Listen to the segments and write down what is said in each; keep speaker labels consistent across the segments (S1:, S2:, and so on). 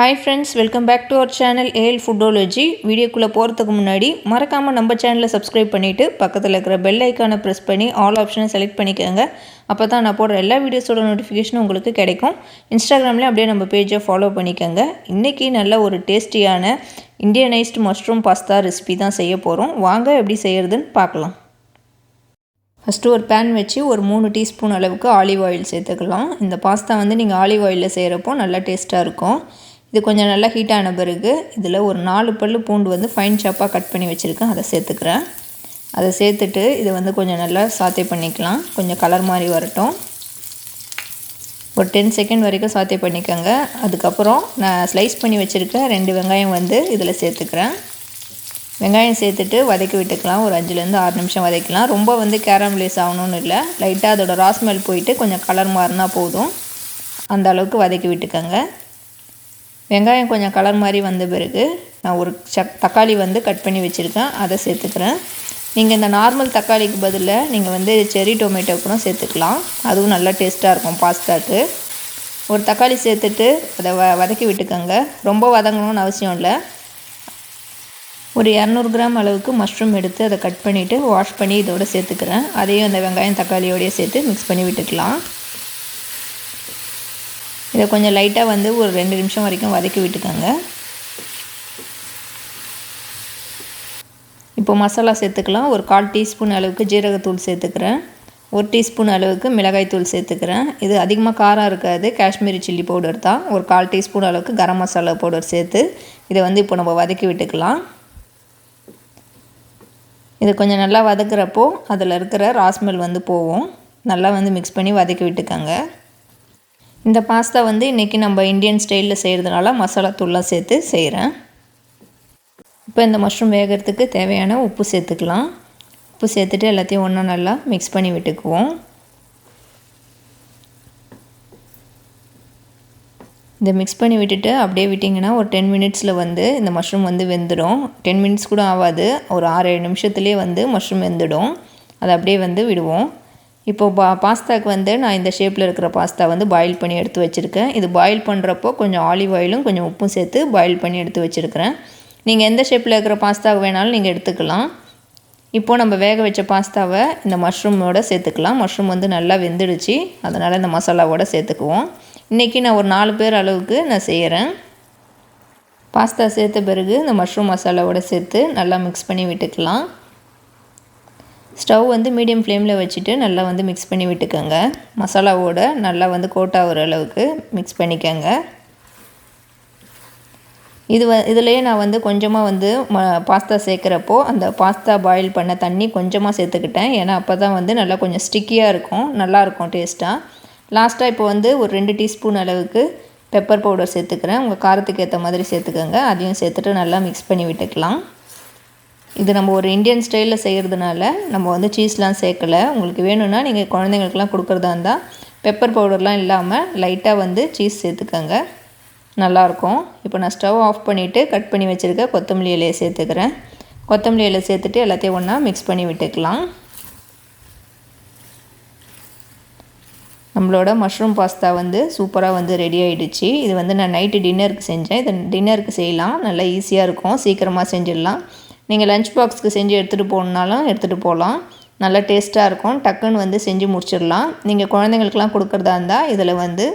S1: Hi friends, welcome back to our channel AL Foodology. வீடியோக்குள்ள போறதுக்கு முன்னாடி மறக்காம நம்ம சேனலை subscribe பண்ணிட்டு பக்கத்துல இருக்கிற bell icon-ஐ press பண்ணி all option-ஐ select பண்ணிக்கங்க. அப்பதான் நான் போடுற எல்லா வீடியோஸோட notification உங்களுக்கு கிடைக்கும். Instagram-ல அப்படியே நம்ம page-ஐ follow பண்ணிக்கங்க. இன்னைக்கு நல்ல ஒரு டேஸ்டியான Indianized mushroom pasta recipe தான் செய்ய போறோம். வாங்க எப்படி செய்யறதுன்னு பார்க்கலாம். ஃபஸ்ட்டு ஒரு பேன் வச்சு ஒரு 3 டீஸ்பூன் அளவுக்கு ஆலிவ் ஆயில் சேர்த்துக்கலாம். இந்த பாஸ்தா வந்து நீங்கள் ஆலிவ் ஆயிலில் செய்கிறப்போ நல்லா டேஸ்ட்டாக இருக்கும். இது கொஞ்சம் நல்லா ஹீட் ஆன பிறகு இதில் ஒரு 4 பல்லு பூண்டு வந்து ஃபைன் சாப்பாக கட் பண்ணி வச்சுருக்கேன், அதை சேர்த்துக்கிறேன். அதை சேர்த்துட்டு இதை வந்து கொஞ்சம் நல்லா சாத்தே பண்ணிக்கலாம். கொஞ்சம் கலர் மாதிரி வரட்டும். ஒரு 10 செகண்ட் வரைக்கும் சாத்தே பண்ணிக்கோங்க. அதுக்கப்புறம் நான் ஸ்லைஸ் பண்ணி வச்சுருக்க 2 வெங்காயம் வந்து இதில் சேர்த்துக்கிறேன். வெங்காயம் சேர்த்துட்டு வதக்கி விட்டுக்கலாம். ஒரு 5லேருந்து 6 நிமிஷம் வதக்கலாம். ரொம்ப வந்து கேரமலைஸ் ஆகணும்னு இல்லை, லைட்டாக அதோட ராஸ்மெல் போயிட்டு கொஞ்சம் கலர் மாறினா போதும். அந்த அளவுக்கு வதக்கி விட்டுக்கோங்க. வெங்காயம் கொஞ்சம் கலர் மாதிரி வந்த பிறகு நான் ஒரு தக்காளி வந்து கட் பண்ணி வச்சுருக்கேன், அதை சேர்த்துக்கிறேன். நீங்கள் இந்த நார்மல் தக்காளிக்கு பதிலாக நீங்கள் வந்து செர்ரி டொமேட்டோ கூட சேர்த்துக்கலாம். அதுவும் நல்லா டேஸ்ட்டாக இருக்கும் பாஸ்தாக்கு. ஒரு தக்காளி சேர்த்துட்டு அதை வதக்கி விட்டுக்கோங்க. ரொம்ப வதங்கணும்னு அவசியம் இல்லை. ஒரு 200 கிராம் அளவுக்கு மஷ்ரூம் எடுத்து அதை கட் பண்ணிவிட்டு வாஷ் பண்ணி இதோடு சேர்த்துக்கிறேன். அதையும் அந்த வெங்காயம் தக்காளியோடையே சேர்த்து மிக்ஸ் பண்ணி விட்டுக்கலாம். இதை கொஞ்சம் லைட்டாக வந்து ஒரு 2 நிமிஷம் வரைக்கும் வதக்கி விட்டுக்கோங்க. இப்போ மசாலா சேர்த்துக்கலாம். ஒரு 1/4 டீஸ்பூன் அளவுக்கு ஜீரகத்தூள் சேர்த்துக்கிறேன். 1 டீஸ்பூன் அளவுக்கு மிளகாய்த்தூள் சேர்த்துக்கிறேன். இது அதிகமாக காரம் இருக்காது, காஷ்மீரி சில்லி பவுடர் தான். ஒரு 1/4 டீஸ்பூன் அளவுக்கு கரம் மசாலா பவுடர் சேர்த்து இதை வந்து இப்போ நம்ம வதக்கி விட்டுக்கலாம். இது கொஞ்சம் நல்லா வதக்குறப்போ அதில் இருக்கிற ராஸ்மெல் வந்து போகும். நல்லா வந்து மிக்ஸ் பண்ணி வதக்கி விட்டுக்கோங்க. இந்த பாஸ்தா வந்து இன்றைக்கி நம்ம இந்தியன் ஸ்டைலில் செய்கிறதுனால மசாலா தூள்லாம் சேர்த்து செய்கிறேன். இப்போ இந்த மஷ்ரூம் வேகிறதுக்கு தேவையான உப்பு சேர்த்துக்கலாம். உப்பு சேர்த்துட்டு எல்லாத்தையும் ஒன்றா நல்லா மிக்ஸ் பண்ணி விட்டுக்குவோம். இதை மிக்ஸ் பண்ணி விட்டுட்டு அப்படியே விட்டிங்கன்னா ஒரு 10 மினிட்ஸில் வந்து இந்த மஷ்ரூம் வந்து வெந்துடும். 10 மினிட்ஸ் கூட ஆகாது, ஒரு 6-7 நிமிஷத்துலேயே வந்து மஷ்ரூம் வெந்துடும். அதை அப்படியே வந்து விடுவோம். இப்போது பாஸ்தாவுக்கு வந்து நான் இந்த ஷேப்பில் இருக்கிற பாஸ்தா வந்து பாயில் பண்ணி எடுத்து வச்சுருக்கேன். இது பாயில் பண்ணுறப்போ கொஞ்சம் ஆலிவ் ஆயிலும் கொஞ்சம் உப்பும் சேர்த்து பாயில் பண்ணி எடுத்து வச்சுருக்கிறேன். நீங்கள் எந்த ஷேப்பில் இருக்கிற பாஸ்தா வேணாலும் நீங்கள் எடுத்துக்கலாம். இப்போது நம்ம வேக வச்ச பாஸ்தாவை இந்த மஷ்ரூமோடு சேர்த்துக்கலாம். மஷ்ரூம் வந்து நல்லா வெந்துடுச்சு, அதனால் இந்த மசாலாவோடு சேர்த்துக்குவோம். இன்றைக்கி நான் ஒரு 4 பேர் அளவுக்கு நான் செய்கிறேன். பாஸ்தா சேர்த்த பிறகு இந்த மஷ்ரூம் மசாலாவோடு சேர்த்து நல்லா மிக்ஸ் பண்ணி விட்டுக்கலாம். ஸ்டவ் வந்து மீடியம் ஃப்ளேமில் வச்சுட்டு நல்லா வந்து மிக்ஸ் பண்ணி விட்டுக்கோங்க. மசாலாவோட நல்லா வந்து கோட் ஆகிற அளவுக்கு மிக்ஸ் பண்ணிக்கோங்க. இதுலேயே நான் வந்து கொஞ்சமாக வந்து பாஸ்தா சேர்க்குறப்போ அந்த பாஸ்தா பாயில் பண்ண தண்ணி கொஞ்சமாக சேர்த்துக்கிட்டேன். ஏன்னா அப்போ தான் வந்து நல்லா கொஞ்சம் ஸ்டிக்கியாக இருக்கும், நல்லாயிருக்கும் டேஸ்ட்டாக. லாஸ்ட்டாக இப்போ வந்து ஒரு 2 டீஸ்பூன் அளவுக்கு பெப்பர் பவுடர் சேர்த்துக்கிறேன். உங்கள் காரத்துக்கு ஏற்ற மாதிரி சேர்த்துக்கோங்க. அதையும் சேர்த்துட்டு நல்லா மிக்ஸ் பண்ணி விட்டுக்கலாம். இது நம்ம ஒரு இந்தியன் ஸ்டைலில் செய்கிறதுனால நம்ம வந்து சீஸ்லாம் சேர்க்கலை. உங்களுக்கு வேணும்னா நீங்கள் குழந்தைங்களுக்குலாம் கொடுக்குறதா இருந்தால் பெப்பர் பவுடர்லாம் இல்லாமல் லைட்டாக வந்து சீஸ் சேர்த்துக்கோங்க, நல்லாயிருக்கும். இப்போ நான் ஸ்டவ் ஆஃப் பண்ணிவிட்டு கட் பண்ணி வச்சுருக்க கொத்தமல்லி இலையை சேர்த்துக்கிறேன். கொத்தமல்லி இலையை சேர்த்துட்டு எல்லாத்தையும் ஒன்றா மிக்ஸ் பண்ணி விட்டுக்கலாம். நம்மளோட மஷ்ரூம் பாஸ்தா வந்து சூப்பராக வந்து ரெடி ஆகிடுச்சு. இது வந்து நான் நைட்டு டின்னருக்கு செஞ்சேன். இது டின்னருக்கு செய்யலாம், நல்லா ஈஸியாக இருக்கும், சீக்கிரமாக செஞ்சிடலாம். நீங்கள் லஞ்ச் பாக்ஸ்க்கு செஞ்சு எடுத்துகிட்டு போகணுன்னாலும் எடுத்துகிட்டு போகலாம். நல்லா டேஸ்ட்டாக இருக்கும், டக்குன்னு வந்து செஞ்சு முடிச்சிடலாம். நீங்கள் குழந்தைங்களுக்குலாம் கொடுக்குறதா இருந்தால் இதில் வந்து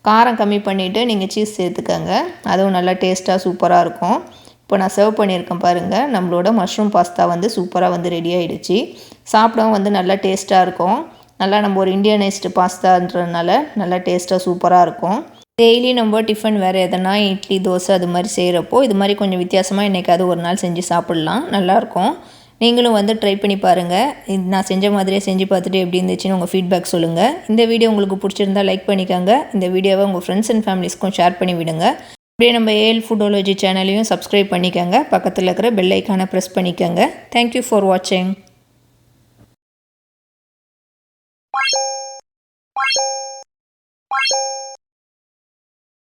S1: காரம் கம்மி பண்ணிவிட்டு நீங்கள் சீஸ் சேர்த்துக்கோங்க, அதுவும் நல்லா டேஸ்ட்டாக சூப்பராக இருக்கும். இப்போ நான் சர்வ் பண்ணியிருக்கேன் பாருங்கள். நம்மளோட மஷ்ரூம் பாஸ்தா வந்து சூப்பராக வந்து ரெடி ஆகிடுச்சு. சாப்பிடவும் வந்து நல்லா டேஸ்ட்டாக இருக்கும். நல்லா நம்ம ஒரு இந்தியனைஸ்டு பாஸ்தான்றதுனால நல்லா டேஸ்ட்டாக சூப்பராக இருக்கும். டெய்லி நம்ம டிஃபன் வேறு எதனா இட்லி தோசை அது மாதிரி செய்கிறப்போ இது மாதிரி கொஞ்சம் வித்தியாசமாக என்றைக்காவது ஒரு நாள் செஞ்சு சாப்பிட்லாம், நல்லாயிருக்கும். நீங்களும் வந்து ட்ரை பண்ணி பாருங்கள். இது நான் செஞ்ச மாதிரியே செஞ்சு பார்த்துட்டு எப்படி இருந்துச்சுன்னு உங்கள் ஃபீட்பேக் சொல்லுங்கள். இந்த வீடியோ உங்களுக்கு பிடிச்சிருந்தால் லைக் பண்ணிக்கோங்க. இந்த வீடியோவை உங்கள் ஃப்ரெண்ட்ஸ் அண்ட் ஃபேமிலிஸ்க்கும் ஷேர் பண்ணி விடுங்க. அப்படியே நம்ம AL ஃபுடோலஜி சேனலையும் சப்ஸ்கிரைப் பண்ணிக்கோங்க. பக்கத்தில் இருக்கிற பெல் ஐக்கானை ப்ரெஸ் பண்ணிக்கோங்க. தேங்க்யூ ஃபார் வாட்சிங்.